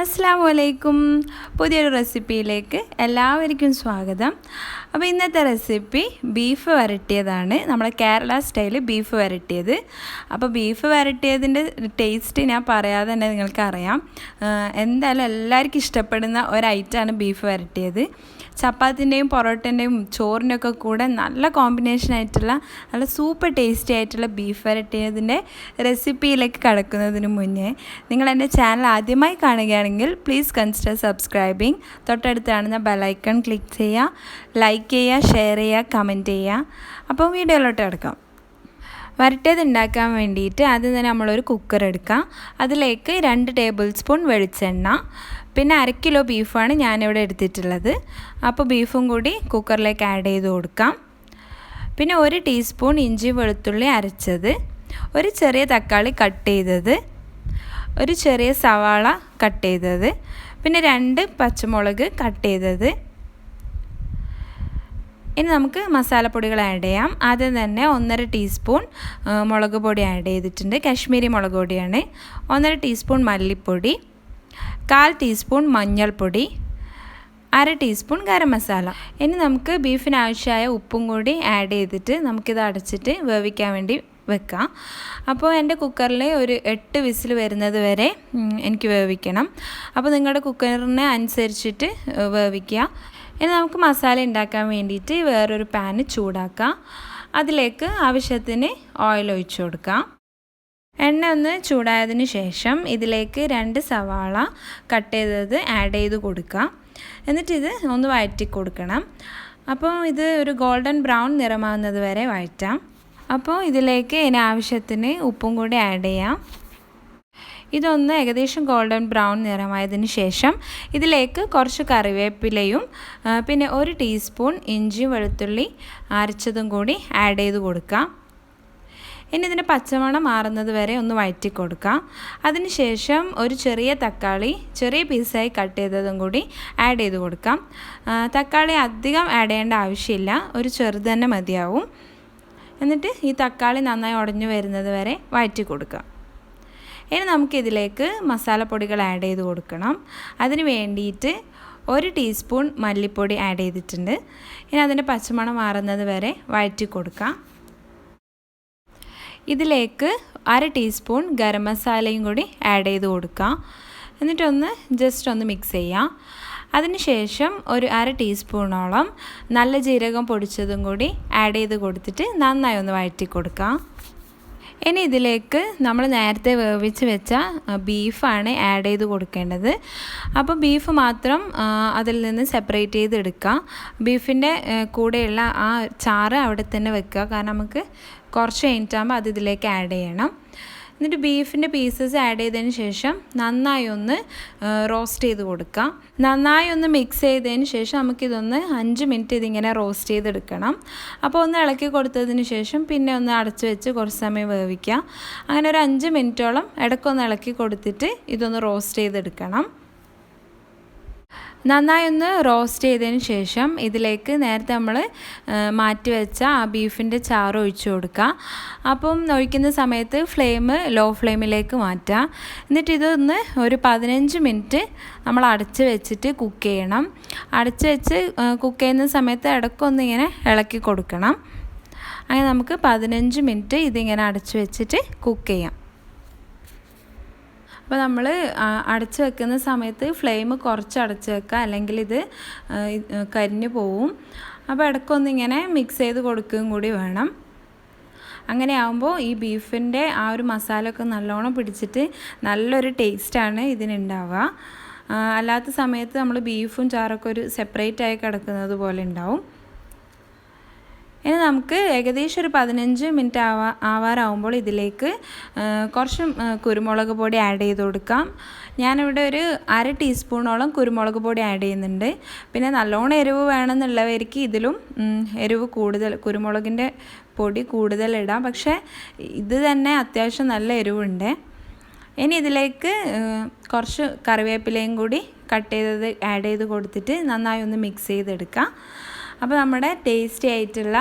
അസ്സലാമു അലൈക്കും. പുതിയൊരു റെസിപ്പിയിലേക്ക് എല്ലാവർക്കും സ്വാഗതം. അപ്പോൾ ഇന്നത്തെ റെസിപ്പി ബീഫ് വരട്ടിയതാണ്. നമ്മുടെ കേരള സ്റ്റൈൽ ബീഫ് വരട്ടിയത്. അപ്പോൾ ബീഫ് വരട്ടിയതിൻ്റെ ടേസ്റ്റ് ഞാൻ പറയാതെ തന്നെ നിങ്ങൾക്കറിയാം. എന്തായാലും എല്ലാവർക്കും ഇഷ്ടപ്പെടുന്ന ഒരു ഐറ്റമാണ് ബീഫ് വരട്ടിയത്. ചപ്പാത്തിൻ്റെയും പൊറോട്ടൻ്റെയും ചോറിൻ്റെയൊക്കെ കൂടെ നല്ല കോമ്പിനേഷനായിട്ടുള്ള നല്ല സൂപ്പർ ടേസ്റ്റി ആയിട്ടുള്ള ബീഫ് വരട്ടിയതിൻ്റെ റെസിപ്പിയിലേക്ക് കടക്കുന്നതിന് മുന്നേ നിങ്ങൾ എൻ്റെ ചാനൽ ആദ്യമായി കാണുകയാണെങ്കിൽ പ്ലീസ് കൺസിഡർ സബ്സ്ക്രൈബിങ്. തൊട്ടടുത്ത് കാണുന്ന ബെലൈക്കൺ ക്ലിക്ക് ചെയ്യുക, ലൈക്ക് ചെയ്യുക, ഷെയർ ചെയ്യുക, കമൻറ്റ് ചെയ്യുക. അപ്പോൾ വീഡിയോയിലോട്ട് കിടക്കാം. വരട്ടിയത് ഉണ്ടാക്കാൻ വേണ്ടിയിട്ട് ആദ്യം തന്നെ നമ്മളൊരു കുക്കർ എടുക്കാം. അതിലേക്ക് 2 ടേബിൾ സ്പൂൺ വെളിച്ചെണ്ണ, പിന്നെ 1 കിലോ ബീഫാണ് ഞാനിവിടെ എടുത്തിട്ടുള്ളത്. അപ്പോൾ ബീഫും കൂടി കുക്കറിലേക്ക് ആഡ് ചെയ്ത് കൊടുക്കാം. പിന്നെ 1 ടീസ്പൂൺ ഇഞ്ചി വെളുത്തുള്ളി അരച്ചത്, ഒരു ചെറിയ തക്കാളി കട്ട് ചെയ്തത്, ഒരു ചെറിയ സവാള കട്ട് ചെയ്തത്, പിന്നെ 2 പച്ചമുളക് കട്ട് ചെയ്തത്. ഇനി നമുക്ക് മസാലപ്പൊടികൾ ആഡ് ചെയ്യാം. ആദ്യം തന്നെ 1.5 ടീസ്പൂൺ മുളക് പൊടി ആഡ് ചെയ്തിട്ടുണ്ട്. കാശ്മീരി മുളക് പൊടിയാണ്. 1.5 ടീസ്പൂൺ മല്ലിപ്പൊടി, 1/4 ടീസ്പൂൺ മഞ്ഞൾപ്പൊടി, 1/2 ടീസ്പൂൺ ഗരം മസാല. ഇനി നമുക്ക് ബീഫിന് ആവശ്യമായ ഉപ്പും കൂടി ആഡ് ചെയ്തിട്ട് നമുക്കിത് അടച്ചിട്ട് വേവിക്കാൻ വേണ്ടി വെക്കാം. അപ്പോൾ എൻ്റെ കുക്കറിൽ ഒരു 8 വിസിൽ വരുന്നത് വരെ എനിക്ക് വേവിക്കണം. അപ്പോൾ നിങ്ങളുടെ കുക്കറിനെ അനുസരിച്ചിട്ട് വേവിക്കുക. ഇനി നമുക്ക് മസാല ഉണ്ടാക്കാൻ വേണ്ടിയിട്ട് വേറൊരു പാന് ചൂടാക്കാം. അതിലേക്ക് ആവശ്യത്തിന് ഓയിൽ ഒഴിച്ചു കൊടുക്കാം. എണ്ണ ഒന്ന് ചൂടായതിന് ശേഷം ഇതിലേക്ക് 2 സവാള കട്ട് ചെയ്തത് ആഡ് ചെയ്ത് കൊടുക്കാം. എന്നിട്ട് ഇത് ഒന്ന് വഴറ്റി കൊടുക്കണം. അപ്പോൾ ഇത് ഒരു ഗോൾഡൻ ബ്രൗൺ നിറമാകുന്നത് വരെ വഴറ്റാം. അപ്പോൾ ഇതിലേക്ക് ഇനി ആവശ്യത്തിന് ഉപ്പും കൂടി ആഡ് ചെയ്യാം. ഇതൊന്ന് ഏകദേശം ഗോൾഡൻ ബ്രൗൺ നിറമായതിന് ശേഷം ഇതിലേക്ക് കുറച്ച് കറിവേപ്പിലയും പിന്നെ 1 ടീസ്പൂൺ ഇഞ്ചി വെളുത്തുള്ളി അരച്ചതും കൂടി ആഡ് ചെയ്ത് കൊടുക്കാം. ഇനി ഇതിൻ്റെ പച്ചമണം മാറുന്നത് വരെ ഒന്ന് വഴറ്റി കൊടുക്കാം. അതിനുശേഷം ഒരു ചെറിയ തക്കാളി ചെറിയ പീസായി കട്ട് ചെയ്തതും കൂടി ആഡ് ചെയ്ത് കൊടുക്കാം. തക്കാളി അധികം ആഡ് ചെയ്യേണ്ട ആവശ്യമില്ല, ഒരു ചെറുത് തന്നെ മതിയാവും. എന്നിട്ട് ഈ തക്കാളി നന്നായി ഉടഞ്ഞു വരുന്നത് വരെ വഴറ്റി കൊടുക്കാം. ഇനി നമുക്കിതിലേക്ക് മസാലപ്പൊടികൾ ആഡ് ചെയ്ത് കൊടുക്കണം. അതിന് വേണ്ടിയിട്ട് 1 ടീസ്പൂൺ മല്ലിപ്പൊടി ആഡ് ചെയ്തിട്ടുണ്ട്. ഇനി അതിൻ്റെ പച്ചമണം മാറുന്നത് വരെ വഴറ്റി കൊടുക്കാം. ഇതിലേക്ക് 1/2 ടീസ്പൂൺ ഗരം മസാലയും കൂടി ആഡ് ചെയ്ത് കൊടുക്കാം. എന്നിട്ടൊന്ന് ജസ്റ്റ് ഒന്ന് മിക്സ് ചെയ്യാം. അതിനുശേഷം ഒരു 1/2 ടീസ്പൂണോളം നല്ല ജീരകം പൊടിച്ചതും കൂടി ആഡ് ചെയ്ത് കൊടുത്തിട്ട് നന്നായി ഒന്ന് വഴറ്റി കൊടുക്കാം. ഇനി ഇതിലേക്ക് നമ്മൾ നേരത്തെ വേവിച്ച് വെച്ച ബീഫാണ് ആഡ് ചെയ്ത് കൊടുക്കേണ്ടത്. അപ്പോൾ ബീഫ് മാത്രം അതിൽ നിന്ന് സെപ്പറേറ്റ് ചെയ്ത് എടുക്കുക. ബീഫിൻ്റെ കൂടെയുള്ള ആ ചാറ് അവിടെ തന്നെ വെക്കുക, കാരണം നമുക്ക് കുറച്ച് കഴിഞ്ഞിട്ടാകുമ്പോൾ അത് ഇതിലേക്ക് ആഡ് ചെയ്യണം. എന്നിട്ട് ബീഫിൻ്റെ പീസസ് ആഡ് ചെയ്തതിന് ശേഷം നന്നായി ഒന്ന് റോസ്റ്റ് ചെയ്ത് കൊടുക്കാം. നന്നായി ഒന്ന് മിക്സ് ചെയ്തതിന് ശേഷം നമുക്കിതൊന്ന് 5 മിനിറ്റ് ഇതിങ്ങനെ റോസ്റ്റ് ചെയ്തെടുക്കണം. അപ്പോൾ ഒന്ന് ഇളക്കി കൊടുത്തതിന് ശേഷം പിന്നെ ഒന്ന് അടച്ച് വെച്ച് കുറച്ച് സമയം വേവിക്കുക. അങ്ങനെ ഒരു 5 മിനിറ്റോളം ഇടയ്ക്കൊന്ന് ഇളക്കി കൊടുത്തിട്ട് ഇതൊന്ന് റോസ്റ്റ് ചെയ്തെടുക്കണം. നന്നായി ഒന്ന് റോസ്റ്റ് ചെയ്തതിന് ശേഷം ഇതിലേക്ക് നേരത്തെ നമ്മൾ മാറ്റി വെച്ച ആ ബീഫിൻ്റെ ചാറ് ഒഴിച്ചു കൊടുക്കുക. അപ്പം ഒഴിക്കുന്ന സമയത്ത് ഫ്ലെയിം ലോ ഫ്ലെയിമിലേക്ക് മാറ്റുക. എന്നിട്ട് ഇതൊന്ന് ഒരു 15 മിനിറ്റ് നമ്മൾ അടച്ച് വെച്ചിട്ട് കുക്ക് ചെയ്യണം. അടച്ച് വെച്ച് കുക്ക് ചെയ്യുന്ന സമയത്ത് ഇടയ്ക്കൊന്നിങ്ങനെ ഇളക്കി കൊടുക്കണം. അങ്ങനെ നമുക്ക് 15 മിനിറ്റ് ഇതിങ്ങനെ അടച്ച് വെച്ചിട്ട് കുക്ക് ചെയ്യാം. അപ്പോൾ നമ്മൾ അടച്ച് വെക്കുന്ന സമയത്ത് ഫ്ലെയിം കുറച്ച് അടച്ച് വെക്കുക, അല്ലെങ്കിൽ ഇത് കരിഞ്ഞു പോവും. അപ്പോൾ ഇടയ്ക്കൊന്നിങ്ങനെ മിക്സ് ചെയ്ത് കൊടുക്കുകയും കൂടി വേണം. അങ്ങനെ ആകുമ്പോൾ ഈ ബീഫിൻ്റെ ആ ഒരു മസാലയൊക്കെ നല്ലോണം പിടിച്ചിട്ട് നല്ലൊരു ടേസ്റ്റാണ് ഇതിനുണ്ടാവുക. അല്ലാത്ത സമയത്ത് നമ്മൾ ബീഫും ചാറൊക്കെ ഒരു സെപ്പറേറ്റായി കിടക്കുന്നത് പോലെ ഉണ്ടാവും. ഇനി നമുക്ക് ഏകദേശം ഒരു 15 മിനിറ്റ് ആവാറാവുമ്പോൾ ഇതിലേക്ക് കുറച്ച് കുരുമുളക് പൊടി ആഡ് ചെയ്ത് കൊടുക്കാം. ഞാനിവിടെ ഒരു 1/2 ടീസ്പൂണോളം കുരുമുളക് പൊടി ആഡ് ചെയ്യുന്നുണ്ട്. പിന്നെ നല്ലോണം എരിവ് വേണമെന്നുള്ളവർക്ക് ഇതിലും എരിവ് കൂടുതൽ, കുരുമുളകിൻ്റെ പൊടി കൂടുതൽ ഇടാം. പക്ഷേ ഇത് തന്നെ അത്യാവശ്യം നല്ല എരിവുണ്ട്. ഇനി ഇതിലേക്ക് കുറച്ച് കറിവേപ്പിലയും കൂടി കട്ട് ചെയ്തത് ആഡ് ചെയ്ത് കൊടുത്തിട്ട് നന്നായി ഒന്ന് മിക്സ് ചെയ്തെടുക്കാം. അപ്പോൾ നമ്മുടെ ടേസ്റ്റി ആയിട്ടുള്ള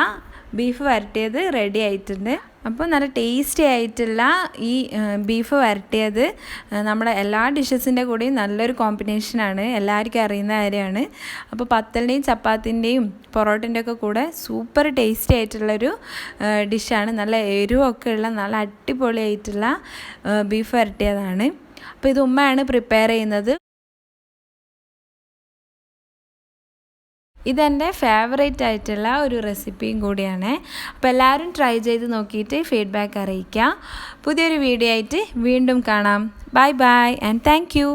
ബീഫ് വരട്ടിയത് റെഡി ആയിട്ടുണ്ട്. അപ്പോൾ നല്ല ടേസ്റ്റി ആയിട്ടുള്ള ഈ ബീഫ് വരട്ടിയത് നമ്മുടെ എല്ലാ ഡിഷസിൻ്റെ കൂടെയും നല്ലൊരു കോമ്പിനേഷനാണ്, എല്ലാവർക്കും അറിയുന്ന കാര്യമാണ്. അപ്പോൾ പത്തലിൻ്റെയും ചപ്പാത്തിൻ്റെയും പൊറോട്ടൻ്റെ ഒക്കെ കൂടെ സൂപ്പർ ടേസ്റ്റി ആയിട്ടുള്ളൊരു ഡിഷാണ്. നല്ല എരിവൊക്കെ ഉള്ള നല്ല അടിപൊളിയായിട്ടുള്ള ബീഫ് വരട്ടിയതാണ്. അപ്പോൾ ഇത് ഉമ്മയാണ് പ്രിപ്പയർ ചെയ്യുന്നത്. ഇതെൻ്റെ ഫേവറേറ്റ് ആയിട്ടുള്ള ഒരു റെസിപ്പിയും കൂടിയാണ്. അപ്പോൾ എല്ലാവരും ട്രൈ ചെയ്ത് നോക്കിയിട്ട് ഫീഡ്ബാക്ക് അറിയിക്കുക. പുതിയൊരു വീഡിയോ ആയിട്ട് വീണ്ടും കാണാം. Bye bye and thank you.